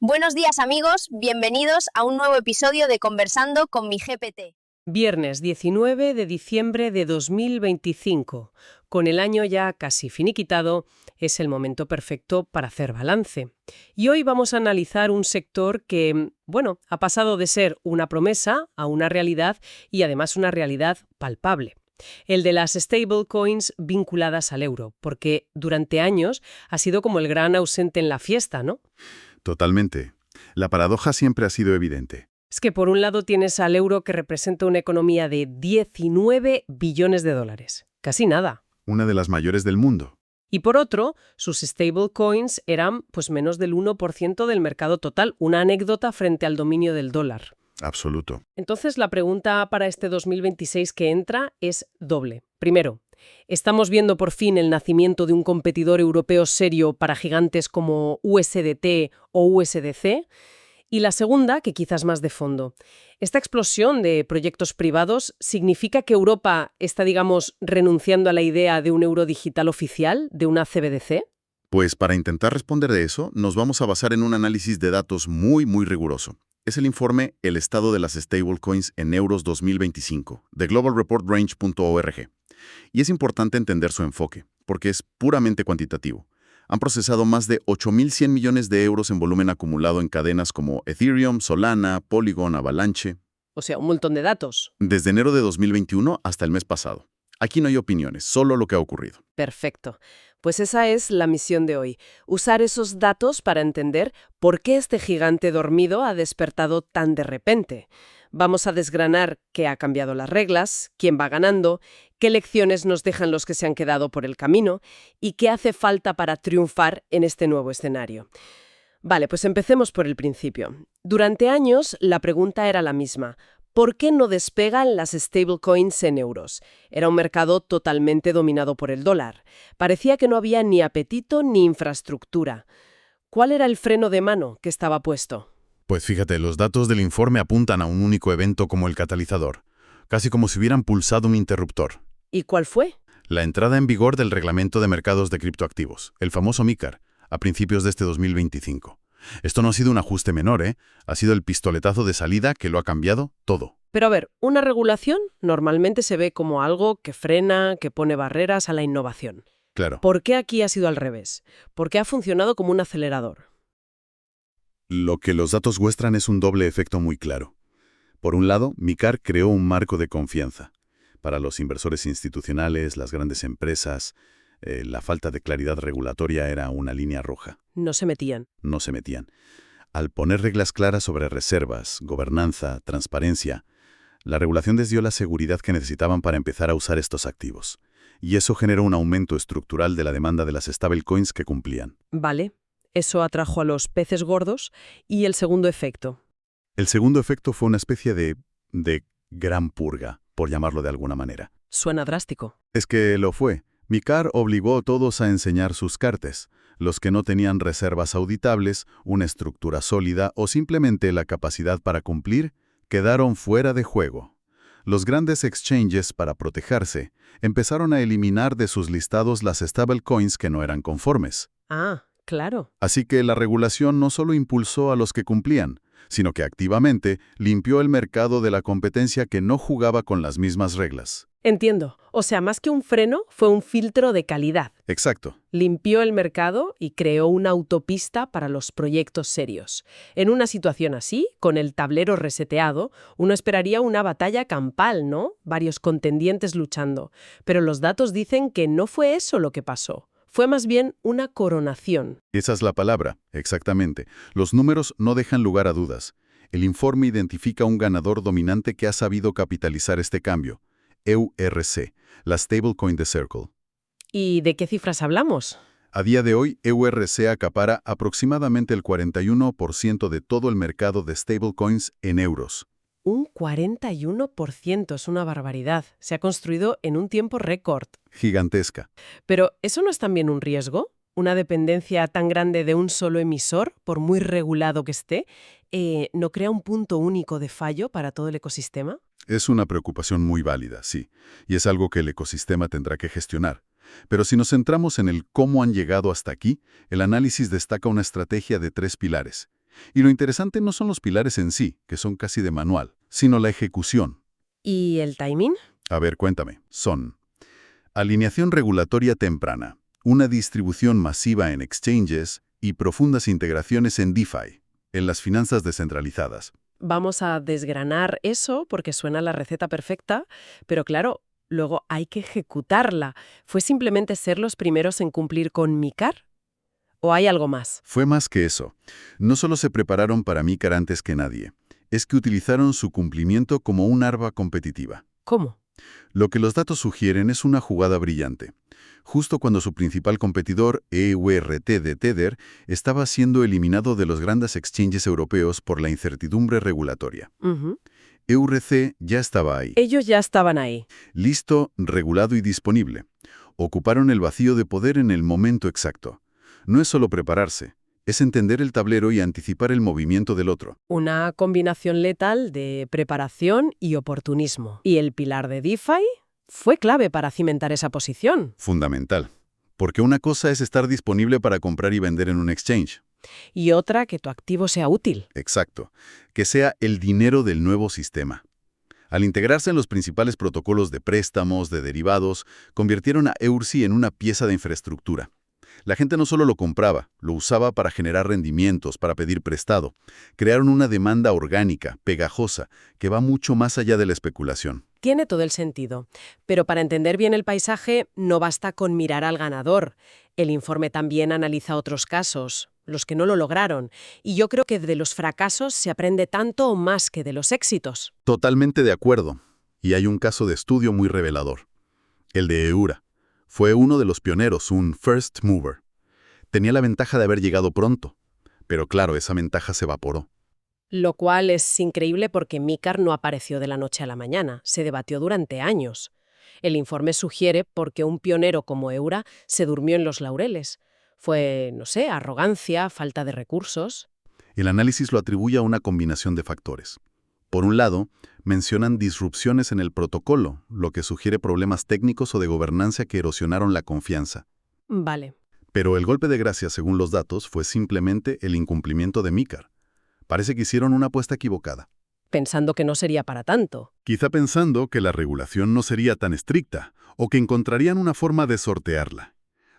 Buenos días amigos, bienvenidos a un nuevo episodio de Conversando con mi GPT. Viernes 19 de diciembre de 2025. Con el año ya casi finiquitado, es el momento perfecto para hacer balance. Y hoy vamos a analizar un sector que, ha pasado de ser una promesa a una realidad y además una realidad palpable. El de las stablecoins vinculadas al euro, porque durante años ha sido como el gran ausente en la fiesta, ¿no? Totalmente. La paradoja siempre ha sido evidente. Es que por un lado tienes al euro que representa una economía de 19 billones de dólares. Casi nada. Una de las mayores del mundo. Y por otro, sus stablecoins eran menos del 1% del mercado total, una anécdota frente al dominio del dólar. Absoluto. Entonces la pregunta para este 2026 que entra es doble. Primero, ¿estamos viendo por fin el nacimiento de un competidor europeo serio para gigantes como USDT o USDC? Y la segunda, que quizás más de fondo. ¿Esta explosión de proyectos privados significa que Europa está, renunciando a la idea de un euro digital oficial, de una CBDC? Pues para intentar responder de eso, nos vamos a basar en un análisis de datos muy riguroso. Es el informe El estado de las stablecoins en euros 2025, de globalreportrange.org. Y es importante entender su enfoque, porque es puramente cuantitativo. Han procesado más de 8.100 millones de euros en volumen acumulado en cadenas como Ethereum, Solana, Polygon, Avalanche. O sea, un montón de datos. Desde enero de 2021 hasta el mes pasado. Aquí no hay opiniones, solo lo que ha ocurrido. Perfecto. Pues esa es la misión de hoy. Usar esos datos para entender por qué este gigante dormido ha despertado tan de repente. Vamos a desgranar qué ha cambiado las reglas, quién va ganando, qué lecciones nos dejan los que se han quedado por el camino y qué hace falta para triunfar en este nuevo escenario. Vale, pues empecemos por el principio. Durante años la pregunta era la misma. ¿Por qué no despegan las stablecoins en euros? Era un mercado totalmente dominado por el dólar. Parecía que no había ni apetito ni infraestructura. ¿Cuál era el freno de mano que estaba puesto? Pues fíjate, los datos del informe apuntan a un único evento como el catalizador, casi como si hubieran pulsado un interruptor. ¿Y cuál fue? La entrada en vigor del Reglamento de Mercados de Criptoactivos, el famoso MiCAR, a principios de este 2025. Esto no ha sido un ajuste menor, ¿eh? Ha sido el pistoletazo de salida que lo ha cambiado todo. Pero a ver, una regulación normalmente se ve como algo que frena, que pone barreras a la innovación. Claro. ¿Por qué aquí ha sido al revés? Porque ha funcionado como un acelerador. Lo que los datos muestran es un doble efecto muy claro. Por un lado, MiCAR creó un marco de confianza. Para los inversores institucionales, las grandes empresas, la falta de claridad regulatoria era una línea roja. No se metían. No se metían. Al poner reglas claras sobre reservas, gobernanza, transparencia, la regulación les dio la seguridad que necesitaban para empezar a usar estos activos. Y eso generó un aumento estructural de la demanda de las stablecoins que cumplían. Vale, eso atrajo a los peces gordos. ¿Y el segundo efecto? El segundo efecto fue una especie de gran purga, por llamarlo de alguna manera. Suena drástico. Es que lo fue. MiCAR obligó a todos a enseñar sus cartes. Los que no tenían reservas auditables, una estructura sólida o simplemente la capacidad para cumplir, quedaron fuera de juego. Los grandes exchanges, para protegerse, empezaron a eliminar de sus listados las stablecoins que no eran conformes. Ah, claro. Así que la regulación no solo impulsó a los que cumplían, sino que activamente limpió el mercado de la competencia que no jugaba con las mismas reglas. Entiendo. O sea, más que un freno, fue un filtro de calidad. Exacto. Limpió el mercado y creó una autopista para los proyectos serios. En una situación así, con el tablero reseteado, uno esperaría una batalla campal, ¿no? Varios contendientes luchando. Pero los datos dicen que no fue eso lo que pasó. Fue más bien una coronación. Esa es la palabra, exactamente. Los números no dejan lugar a dudas. El informe identifica un ganador dominante que ha sabido capitalizar este cambio. EURC, la stablecoin de Circle. ¿Y de qué cifras hablamos? A día de hoy, EURC acapara aproximadamente el 41% de todo el mercado de stablecoins en euros. Un 41% es una barbaridad. Se ha construido en un tiempo récord. Gigantesca. Pero, ¿eso no es también un riesgo? ¿Una dependencia tan grande de un solo emisor, por muy regulado que esté, no crea un punto único de fallo para todo el ecosistema? Es una preocupación muy válida, sí, y es algo que el ecosistema tendrá que gestionar. Pero si nos centramos en el cómo han llegado hasta aquí, el análisis destaca una estrategia de 3 pilares. Y lo interesante no son los pilares en sí, que son casi de manual, sino la ejecución. ¿Y el timing? A ver, cuéntame. Son alineación regulatoria temprana, una distribución masiva en exchanges y profundas integraciones en DeFi, en las finanzas descentralizadas. Vamos a desgranar eso porque suena la receta perfecta, pero claro, luego hay que ejecutarla. ¿Fue simplemente ser los primeros en cumplir con MiCAR? ¿O hay algo más? Fue más que eso. No solo se prepararon para MiCAR antes que nadie, es que utilizaron su cumplimiento como un arma competitiva. ¿Cómo? Lo que los datos sugieren es una jugada brillante. Justo cuando su principal competidor, EURT de Tether, estaba siendo eliminado de los grandes exchanges europeos por la incertidumbre regulatoria. Ujú. EURC ya estaba ahí, Ellos ya estaban ahí. listo, regulado y disponible. Ocuparon el vacío de poder en el momento exacto. No es solo prepararse, es entender el tablero y anticipar el movimiento del otro. Una combinación letal de preparación y oportunismo. Y el pilar de DeFi fue clave para cimentar esa posición. Fundamental. Porque una cosa es estar disponible para comprar y vender en un exchange. Y otra, que tu activo sea útil. Exacto. Que sea el dinero del nuevo sistema. Al integrarse en los principales protocolos de préstamos, de derivados, convirtieron a EURC en una pieza de infraestructura. La gente no solo lo compraba, lo usaba para generar rendimientos, para pedir prestado. Crearon una demanda orgánica, pegajosa, que va mucho más allá de la especulación. Tiene todo el sentido. Pero para entender bien el paisaje, no basta con mirar al ganador. El informe también analiza otros casos, los que no lo lograron. Y yo creo que de los fracasos se aprende tanto o más que de los éxitos. Totalmente de acuerdo. Y hay un caso de estudio muy revelador. El de Eura. Fue uno de los pioneros, un first mover. Tenía la ventaja de haber llegado pronto. Pero claro, esa ventaja se evaporó. Lo cual es increíble porque MiCAR no apareció de la noche a la mañana, se debatió durante años. El informe sugiere por qué un pionero como Eura se durmió en los laureles. Fue, no sé, arrogancia, falta de recursos. El análisis lo atribuye a una combinación de factores. Por un lado, mencionan disrupciones en el protocolo, lo que sugiere problemas técnicos o de gobernanza que erosionaron la confianza. Vale. Pero el golpe de gracia, según los datos, fue simplemente el incumplimiento de MiCAR. Parece que hicieron una apuesta equivocada. Pensando que no sería para tanto. Quizá pensando que la regulación no sería tan estricta, o que encontrarían una forma de sortearla.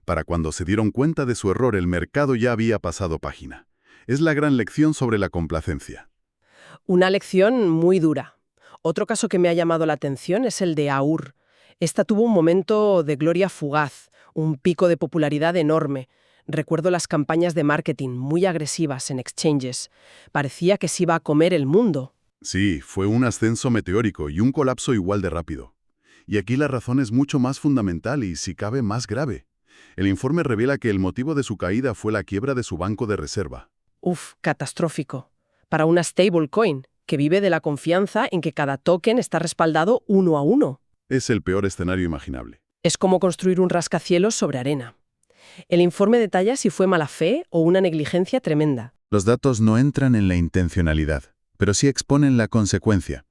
Para cuando se dieron cuenta de su error, el mercado ya había pasado página. Es la gran lección sobre la complacencia. Una lección muy dura. Otro caso que me ha llamado la atención es el de Aur. Esta tuvo un momento de gloria fugaz, un pico de popularidad enorme. Recuerdo las campañas de marketing muy agresivas en exchanges. Parecía que se iba a comer el mundo. Sí, fue un ascenso meteórico y un colapso igual de rápido. Y aquí la razón es mucho más fundamental y, si cabe, más grave. El informe revela que el motivo de su caída fue la quiebra de su banco de reserva. Uf, catastrófico. Para una stablecoin, que vive de la confianza en que cada token está respaldado uno a uno. Es el peor escenario imaginable. Es como construir un rascacielos sobre arena. El informe detalla si fue mala fe o una negligencia tremenda. Los datos no entran en la intencionalidad, pero sí exponen la consecuencia.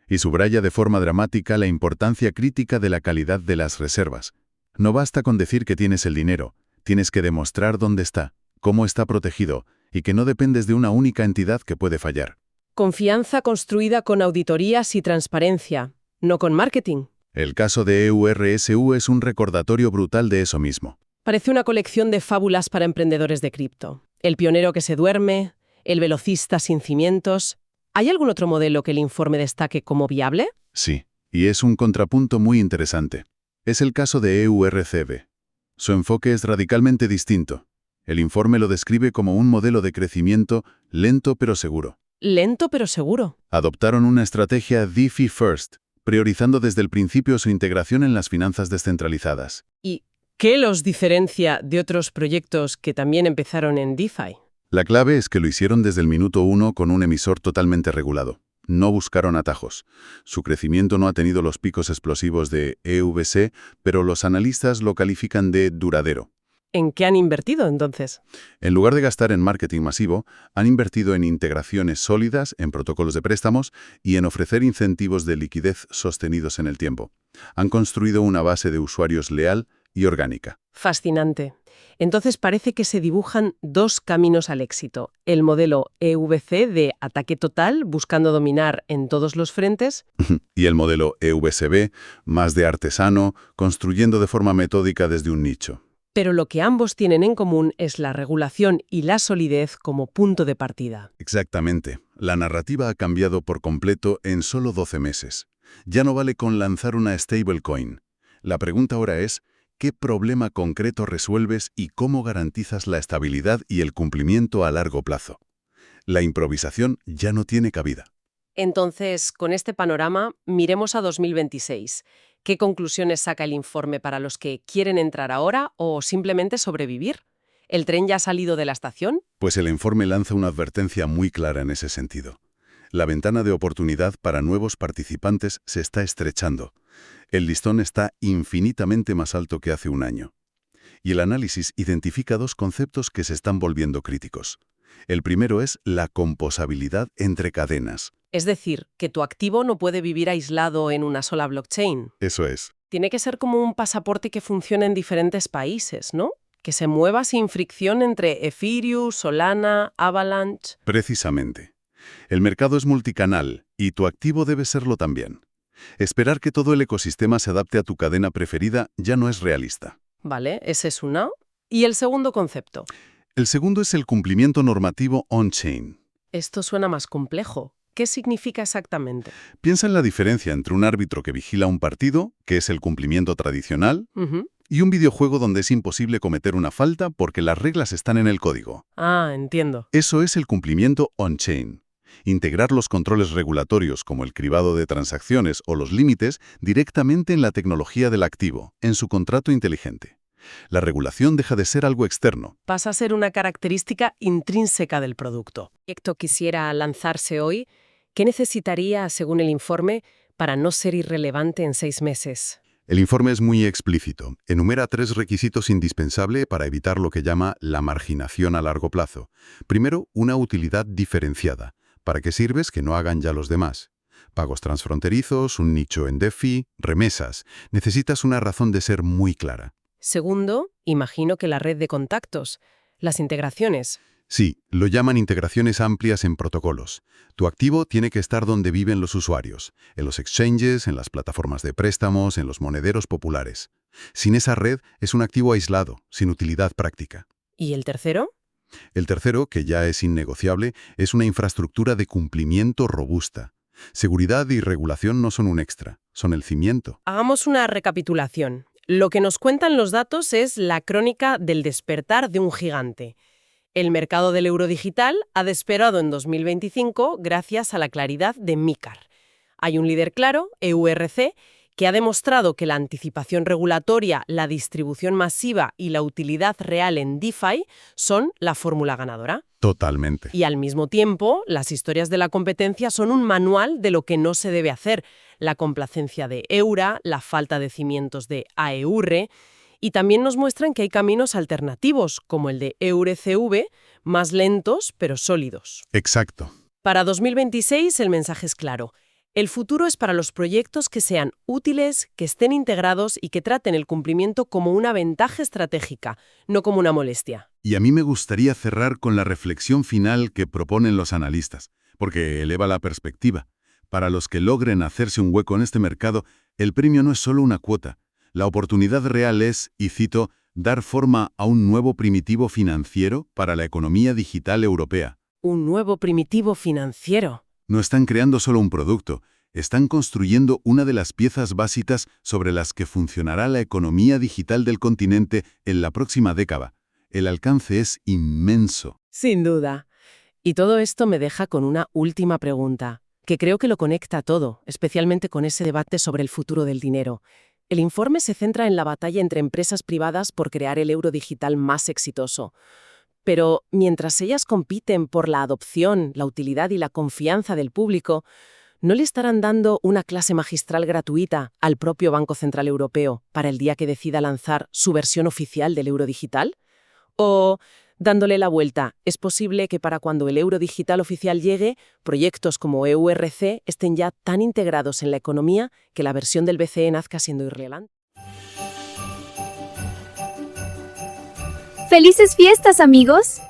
Y subraya de forma dramática la importancia crítica de la calidad de las reservas. No basta con decir que tienes el dinero, tienes que demostrar dónde está, cómo está protegido, y que no dependes de una única entidad que puede fallar. Confianza construida con auditorías y transparencia, no con marketing. El caso de EURSU es un recordatorio brutal de eso mismo. Parece una colección de fábulas para emprendedores de cripto. El pionero que se duerme, el velocista sin cimientos. ¿Hay algún otro modelo que el informe destaque como viable? Sí, y es un contrapunto muy interesante. Es el caso de EURCB. Su enfoque es radicalmente distinto. El informe lo describe como un modelo de crecimiento lento pero seguro. Lento pero seguro. Adoptaron una estrategia DeFi First, priorizando desde el principio su integración en las finanzas descentralizadas. ¿Y qué los diferencia de otros proyectos que también empezaron en DeFi? La clave es que lo hicieron desde el minuto 1 con un emisor totalmente regulado. No buscaron atajos. Su crecimiento no ha tenido los picos explosivos de EVC, pero los analistas lo califican de duradero. ¿En qué han invertido entonces? En lugar de gastar en marketing masivo, han invertido en integraciones sólidas, en protocolos de préstamos y en ofrecer incentivos de liquidez sostenidos en el tiempo. Han construido una base de usuarios leal, y orgánica. Fascinante. Entonces parece que se dibujan dos caminos al éxito. El modelo EVC de ataque total, buscando dominar en todos los frentes. Y el modelo EVSB, más de artesano, construyendo de forma metódica desde un nicho. Pero lo que ambos tienen en común es la regulación y la solidez como punto de partida. Exactamente. La narrativa ha cambiado por completo en solo 12 meses. Ya no vale con lanzar una stablecoin. La pregunta ahora es, ¿qué problema concreto resuelves y cómo garantizas la estabilidad y el cumplimiento a largo plazo? La improvisación ya no tiene cabida. Entonces, con este panorama, miremos a 2026. ¿Qué conclusiones saca el informe para los que quieren entrar ahora o simplemente sobrevivir? ¿El tren ya ha salido de la estación? Pues el informe lanza una advertencia muy clara en ese sentido. La ventana de oportunidad para nuevos participantes se está estrechando. El listón está infinitamente más alto que hace un año. Y el análisis identifica dos conceptos que se están volviendo críticos. El primero es la composabilidad entre cadenas. Es decir, que tu activo no puede vivir aislado en una sola blockchain. Eso es. Tiene que ser como un pasaporte que funcione en diferentes países, ¿no? Que se mueva sin fricción entre Ethereum, Solana, Avalanche. Precisamente. El mercado es multicanal y tu activo debe serlo también. Esperar que todo el ecosistema se adapte a tu cadena preferida ya no es realista. Vale, ese es uno. ¿Y el segundo concepto? El segundo es el cumplimiento normativo on-chain. Esto suena más complejo. ¿Qué significa exactamente? Piensa en la diferencia entre un árbitro que vigila un partido, que es el cumplimiento tradicional, y un videojuego donde es imposible cometer una falta porque las reglas están en el código. Ah, entiendo. Eso es el cumplimiento on-chain. Integrar los controles regulatorios como el cribado de transacciones o los límites directamente en la tecnología del activo, en su contrato inteligente. La regulación deja de ser algo externo. Pasa a ser una característica intrínseca del producto. Si el proyecto quisiera lanzarse hoy, ¿qué necesitaría, según el informe, para no ser irrelevante en 6 meses? El informe es muy explícito. Enumera 3 requisitos indispensables para evitar lo que llama la marginación a largo plazo. Primero, una utilidad diferenciada. ¿Para qué sirves que no hagan ya los demás? Pagos transfronterizos, un nicho en DeFi, remesas. Necesitas una razón de ser muy clara. Segundo, imagino que la red de contactos, las integraciones. Sí, lo llaman integraciones amplias en protocolos. Tu activo tiene que estar donde viven los usuarios, en los exchanges, en las plataformas de préstamos, en los monederos populares. Sin esa red es un activo aislado, sin utilidad práctica. ¿Y el tercero? El tercero, que ya es innegociable, es una infraestructura de cumplimiento robusta. Seguridad y regulación no son un extra, son el cimiento. Hagamos una recapitulación. Lo que nos cuentan los datos es la crónica del despertar de un gigante. El mercado del euro digital ha desperado en 2025 gracias a la claridad de MiCAR. Hay un líder claro, EURC, que ha demostrado que la anticipación regulatoria, la distribución masiva y la utilidad real en DeFi son la fórmula ganadora. Totalmente. Y al mismo tiempo, las historias de la competencia son un manual de lo que no se debe hacer. La complacencia de Eura, la falta de cimientos de AEUR, y también nos muestran que hay caminos alternativos, como el de EURCV, más lentos pero sólidos. Exacto. Para 2026 el mensaje es claro. El futuro es para los proyectos que sean útiles, que estén integrados y que traten el cumplimiento como una ventaja estratégica, no como una molestia. Y a mí me gustaría cerrar con la reflexión final que proponen los analistas, porque eleva la perspectiva. Para los que logren hacerse un hueco en este mercado, el premio no es solo una cuota. La oportunidad real es, y cito, dar forma a un nuevo primitivo financiero para la economía digital europea. Un nuevo primitivo financiero. No están creando solo un producto, están construyendo una de las piezas básicas sobre las que funcionará la economía digital del continente en la próxima década. El alcance es inmenso. Sin duda. Y todo esto me deja con una última pregunta, que creo que lo conecta todo, especialmente con ese debate sobre el futuro del dinero. El informe se centra en la batalla entre empresas privadas por crear el euro digital más exitoso. Pero mientras ellas compiten por la adopción, la utilidad y la confianza del público, ¿no le estarán dando una clase magistral gratuita al propio Banco Central Europeo para el día que decida lanzar su versión oficial del euro digital? ¿O, dándole la vuelta, es posible que para cuando el euro digital oficial llegue, proyectos como EURC estén ya tan integrados en la economía que la versión del BCE nazca siendo irrelevante? ¡Felices fiestas, amigos!